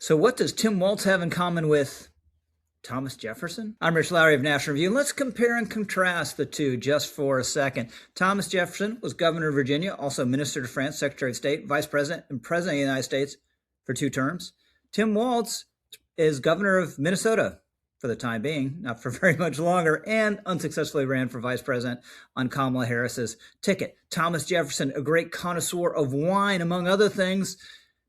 So what does Tim Walz have in common with Thomas Jefferson? I'm Rich Lowry of National Review, and let's compare and contrast the two just for a second. Thomas Jefferson was governor of Virginia, also minister to France, secretary of state, vice president, and president of the United States for 2 terms. Tim Walz is governor of Minnesota for the time being, not for very much longer, and unsuccessfully ran for vice president on Kamala Harris's ticket. Thomas Jefferson, a great connoisseur of wine, among other things.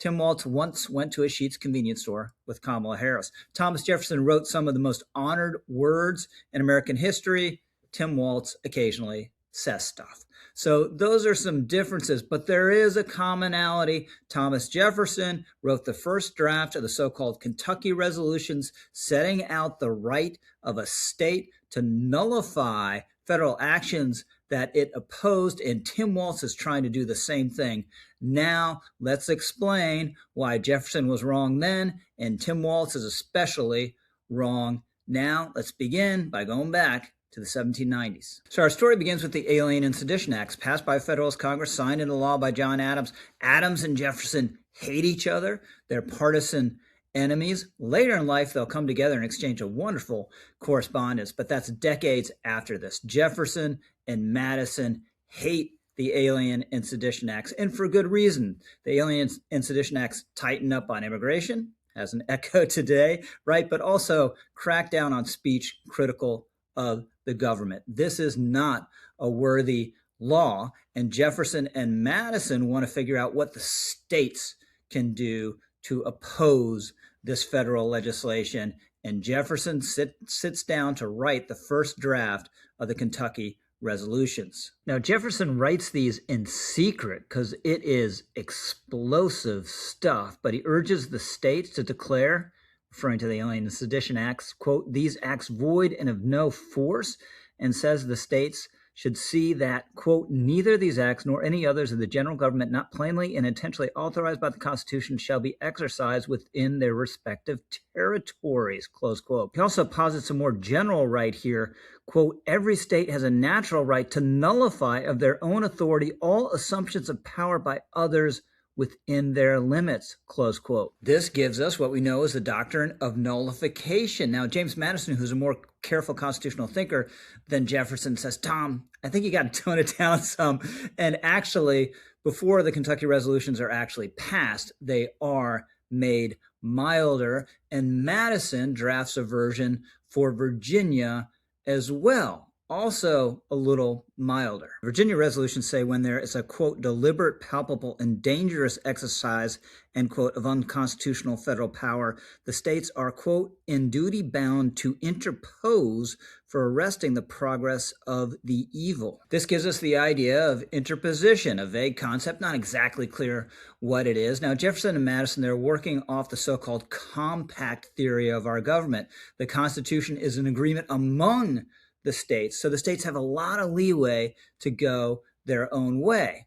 Tim Walz once went to a Sheetz convenience store with Kamala Harris. Thomas Jefferson wrote some of the most honored words in American history. Tim Walz occasionally says stuff. So those are some differences, but there is a commonality. Thomas Jefferson wrote the first draft of the so-called Kentucky resolutions, setting out the right of a state to nullify federal actions that it opposed, and Tim Walz is trying to do the same thing. Now, let's explain why Jefferson was wrong then, and Tim Walz is especially wrong now. Let's begin by going back to the 1790s. So our story begins with the Alien and Sedition Acts, passed by Federalist Congress, signed into law by John Adams. Adams and Jefferson hate each other. They're partisan enemies. Later in life, they'll come together and exchange a wonderful correspondence, but that's decades after this. Jefferson and Madison hate the Alien and Sedition Acts, and for good reason. The Alien and Sedition Acts tighten up on immigration, has an echo today, right? But also crack down on speech critical of the government. This is not a worthy law, and Jefferson and Madison want to figure out what the states can do to oppose this federal legislation, and Jefferson sits down to write the first draft of the Kentucky resolutions. Now, Jefferson writes these in secret because it is explosive stuff, but he urges the states to declare, referring to the Alien and Sedition Acts, quote, "these acts void and of no force," and says the states should see that, quote, "neither these acts nor any others of the general government not plainly and intentionally authorized by the Constitution shall be exercised within their respective territories," close quote. He also posits a more general right here, quote, "every state has a natural right to nullify of their own authority all assumptions of power by others within their limits," close quote. This gives us what we know as the doctrine of nullification. Now, James Madison, who's a more careful constitutional thinker than Jefferson, says, "Tom, I think you got to tone it down some." And actually, before the Kentucky resolutions are actually passed, they are made milder. And Madison drafts a version for Virginia as well, also a little milder. Virginia resolutions say when there is a, quote, "deliberate, palpable, and dangerous exercise," end quote, "of unconstitutional federal power, the states are, quote, "in duty bound to interpose for arresting the progress of the evil." This gives us the idea of interposition, a vague concept, not exactly clear what it is. Now, Jefferson and Madison, they're working off the so-called compact theory of our government. The Constitution is an agreement among the states. So the states have a lot of leeway to go their own way.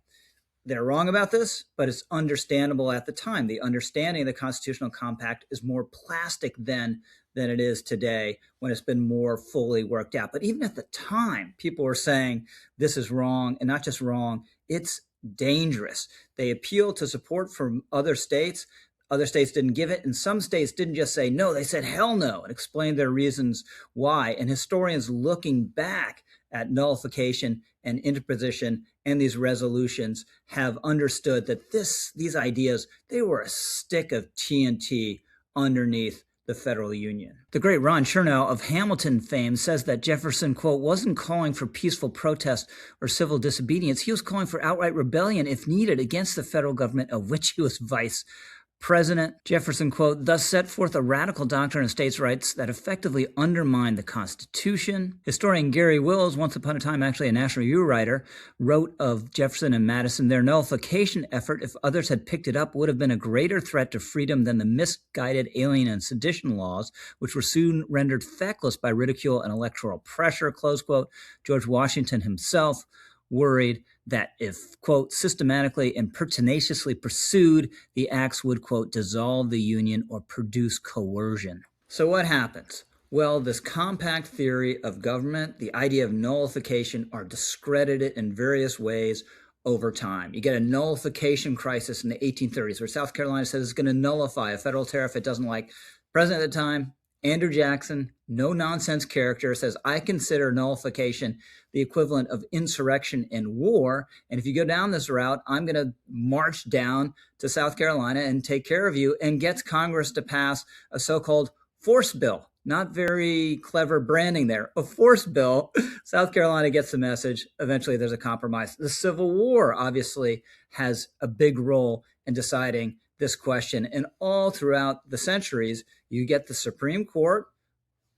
They're wrong about this, but it's understandable at the time. The understanding of the Constitutional Compact is more plastic then than it is today when it's been more fully worked out. But even at the time, people were saying this is wrong, and not just wrong, it's dangerous. They appealed to support from other states. Other states didn't give it, and some states didn't just say no, they said hell no, and explained their reasons why. And historians looking back at nullification and interposition and these resolutions have understood that these ideas, they were a stick of TNT underneath the federal union. The great Ron Chernow of Hamilton fame says that Jefferson, quote, "wasn't calling for peaceful protest or civil disobedience. He was calling for outright rebellion, if needed, against the federal government of which he was vice president." Jefferson, quote, "thus set forth a radical doctrine of states' rights that effectively undermined the Constitution." Historian Gary Wills, once upon a time actually a National Review writer, wrote of Jefferson and Madison, "their nullification effort, if others had picked it up, would have been a greater threat to freedom than the misguided Alien and Sedition laws, which were soon rendered feckless by ridicule and electoral pressure," close quote. George Washington himself worried that if, quote, "systematically and pertinaciously pursued, the acts would, quote, dissolve the Union or produce coercion." So what happens? Well, this compact theory of government, the idea of nullification, are discredited in various ways over time. You get a nullification crisis in the 1830s where South Carolina says it's going to nullify a federal tariff it doesn't like. President at the time, Andrew Jackson, no nonsense character, says, I consider nullification the equivalent of insurrection and war. And if you go down this route, I'm going to march down to South Carolina and take care of you, and gets Congress to pass a so-called force bill. Not very clever branding there. A force bill. South Carolina gets the message. Eventually there's a compromise. The Civil War obviously has a big role in deciding this question. And all throughout the centuries, you get the Supreme Court,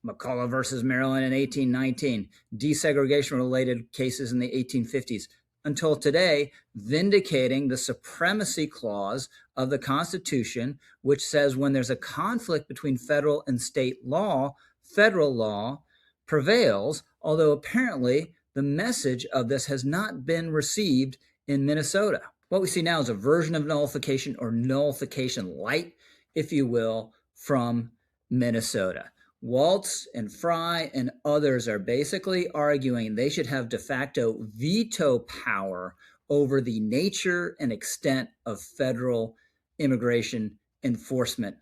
McCulloch versus Maryland in 1819, desegregation-related cases in the 1850s, until today, vindicating the supremacy clause of the Constitution, which says when there's a conflict between federal and state law, federal law prevails, although apparently the message of this has not been received in Minnesota. What we see now is a version of nullification, or nullification light, if you will, from Minnesota. Walz and Fry and others are basically arguing they should have de facto veto power over the nature and extent of federal immigration enforcement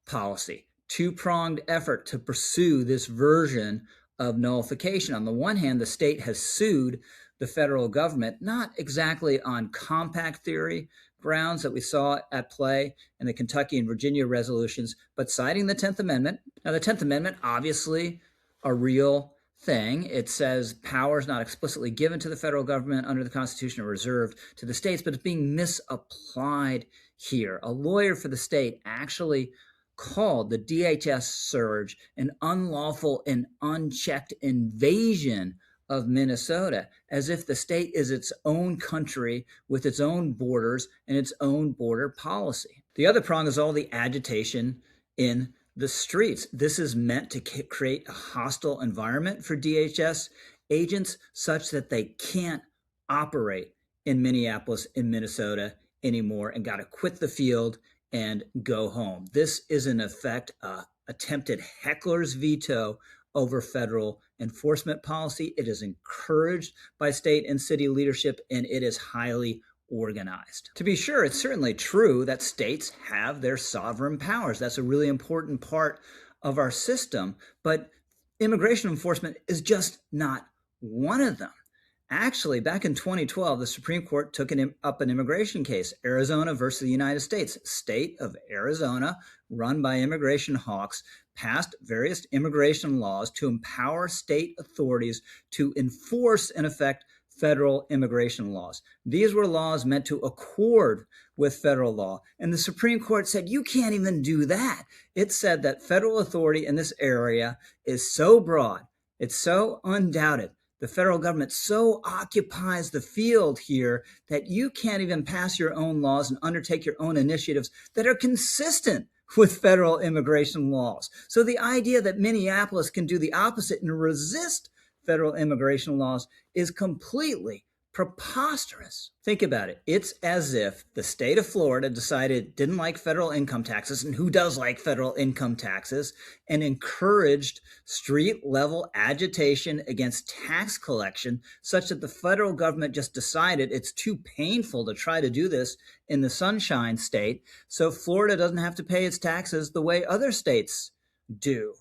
policy. Two-pronged effort to pursue this version of nullification. On the one hand, the state has sued the federal government, not exactly on compact theory grounds that we saw at play in the Kentucky and Virginia resolutions, but citing the 10th Amendment. Now, the 10th Amendment, obviously a real thing. It says power is not explicitly given to the federal government under the Constitution or reserved to the states, but it's being misapplied here. A lawyer for the state actually called the DHS surge an unlawful and unchecked invasion of Minnesota, as if the state is its own country with its own borders and its own border policy. The other prong is all the agitation in the streets. This is meant to create a hostile environment for DHS agents such that they can't operate in Minneapolis, in Minnesota anymore, and got to quit the field and go home. This is in effect attempted heckler's veto over federal enforcement policy. It is encouraged by state and city leadership, and it is highly organized. To be sure, it's certainly true that states have their sovereign powers. That's a really important part of our system, but immigration enforcement is just not one of them. Actually, back in 2012, the Supreme Court took up an immigration case, Arizona versus the United States. State of Arizona, run by immigration hawks, passed various immigration laws to empower state authorities to enforce, in effect, federal immigration laws. These were laws meant to accord with federal law. And the Supreme Court said, you can't even do that. It said that federal authority in this area is so broad, it's so undoubted, the federal government so occupies the field here that you can't even pass your own laws and undertake your own initiatives that are consistent with federal immigration laws. So the idea that Minneapolis can do the opposite and resist federal immigration laws is completely preposterous. Think about it. It's as if the state of Florida decided it didn't like federal income taxes, and who does like federal income taxes, and encouraged street-level agitation against tax collection such that the federal government just decided it's too painful to try to do this in the Sunshine State, so Florida doesn't have to pay its taxes the way other states do.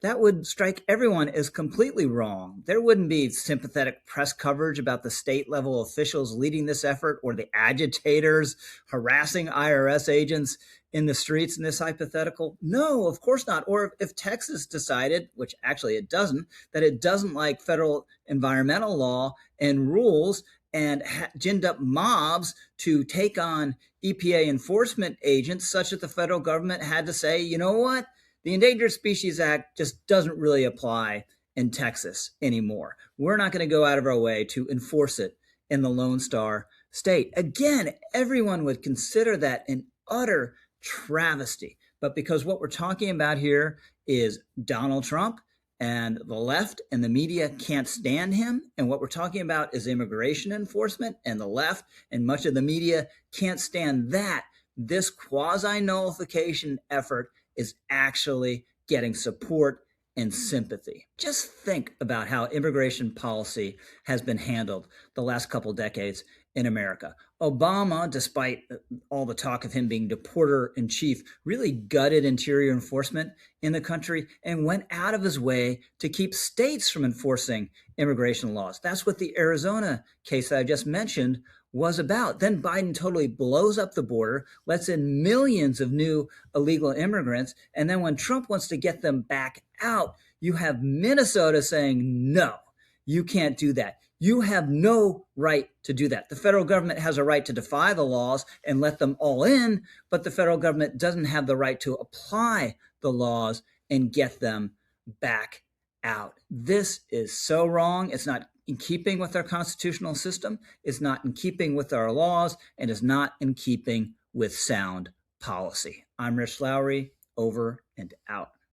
That would strike everyone as completely wrong. There wouldn't be sympathetic press coverage about the state-level officials leading this effort or the agitators harassing IRS agents in the streets in this hypothetical. No, of course not. Or if Texas decided, which actually it doesn't, that it doesn't like federal environmental law and rules and ginned up mobs to take on EPA enforcement agents such that the federal government had to say, you know what? The Endangered Species Act just doesn't really apply in Texas anymore. We're not going to go out of our way to enforce it in the Lone Star State. Again, everyone would consider that an utter travesty. But because what we're talking about here is Donald Trump and the left and the media can't stand him, and what we're talking about is immigration enforcement, and the left and much of the media can't stand that, this quasi-nullification effort is actually getting support and sympathy. Just think about how immigration policy has been handled the last couple decades in America. Obama, despite all the talk of him being deporter in chief, really gutted interior enforcement in the country and went out of his way to keep states from enforcing immigration laws. That's what the Arizona case that I just mentioned was about. Then Biden totally blows up the border, lets in millions of new illegal immigrants. And then when Trump wants to get them back out, you have Minnesota saying, no, you can't do that. You have no right to do that. The federal government has a right to defy the laws and let them all in, but the federal government doesn't have the right to apply the laws and get them back out. This is so wrong. It's not in keeping with our constitutional system. It's not in keeping with our laws, and is not in keeping with sound policy. I'm Rich Lowry, over and out.